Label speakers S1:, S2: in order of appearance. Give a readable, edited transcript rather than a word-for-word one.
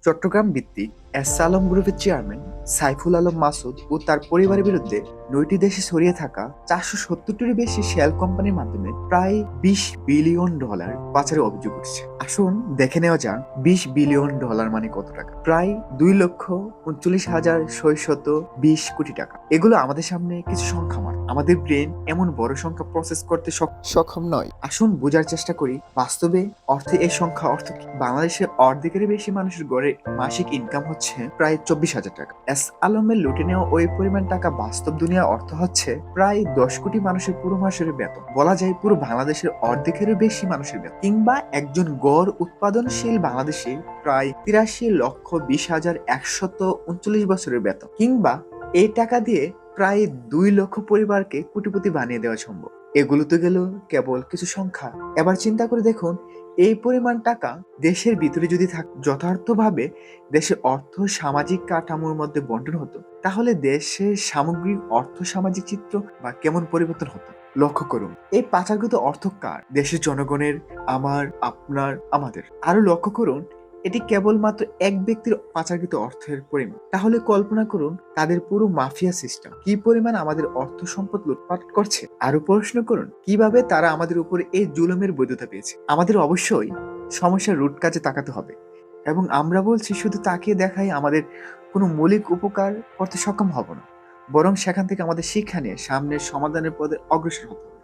S1: চট্টগ্রাম ভিত্তিক এস আলম গ্রুপের চেয়ারম্যান সাইফুল আলম মাসুদ ও তার পরিবারের বিরুদ্ধে ৯টি দেশে ছড়িয়ে থাকা ৪৭০টিরও বেশি শেল কোম্পানির মাধ্যমে প্রায় $২০ বিলিয়ন পাচারের অভিযোগ উঠছে। আসুন দেখে নেওয়া যাক $২০ বিলিয়ন মানে কত টাকা। প্রায় ২,৩৯,৬২০ টাকা। এগুলো আমাদের সামনে কিছু সংখ্যা মাত্র। আমাদের ব্রেন এমন বড় সংখ্যা প্রসেস করতে সক্ষম নয়। আসুন বোঝার চেষ্টা করি বাস্তবে অর্থে এই সংখ্যা অর্থ কি। বাংলাদেশে অর্ধেকের বেশি মানুষের গড়ে মাসিক ইনকাম হচ্ছে প্রায় ২৪,০০০ টাকা। এস আলমের লুটে নেওয়া ওই পরিমাণ টাকা বাস্তব দুনিয়া অর্থ হচ্ছে প্রায় ১০ কোটি মানুষের পুরো মাসের বেতন। বলা যায় পুরো বাংলাদেশের অর্ধেকেরও বেশি মানুষের বেতন। কিংবা একজন গড় উৎপাদনশীল বাংলাদেশে প্রায় ৮৩,২০,১৩৯ বছরের বেতন। কিংবা এই টাকা দিয়ে প্রায় ২ লক্ষ পরিবারকে কোটিপতি বানিয়ে দেওয়া সম্ভব। এগুলো তো গেল কেবল কিছু সংখ্যা। এবার চিন্তা করে দেখুন এই পরিমাণ টাকা দেশের ভিতরে যদি যথার্থভাবে দেশের অর্থ সামাজিক কাঠামোর মধ্যে বন্টন হতো, তাহলে দেশের সামগ্রিক অর্থ সামাজিক চিত্র বা কেমন পরিবর্তন হতো। লক্ষ্য করুন এই পাচারকৃত অর্থ কার? দেশের জনগণের, আমার, আপনার, আমাদের। আরো লক্ষ্য করুন এটি কেবলমাত্র এক ব্যক্তির পাচারকৃত অর্থের পরিমাণ। তাহলে কল্পনা করুন তাদের পুরো মাফিয়া সিস্টেম কি পরিমাণ আমাদের অর্থ সম্পদ লুটপাট করছে। আরো প্রশ্ন করুন কিভাবে তারা আমাদের উপর এই জুলুমের বৈধতা পেয়েছে। আমাদের অবশ্যই সমস্যার রুট কাজে তাকাতে হবে, এবং আমরা বলছি শুধু তাকিয়ে দেখাই আমাদের কোনো মৌলিক উপকার করতে সক্ষম হব না, বরং সেখান থেকে আমাদের শিক্ষা নিয়ে সামনের সমাধানের পথে অগ্রসর হতে হবে।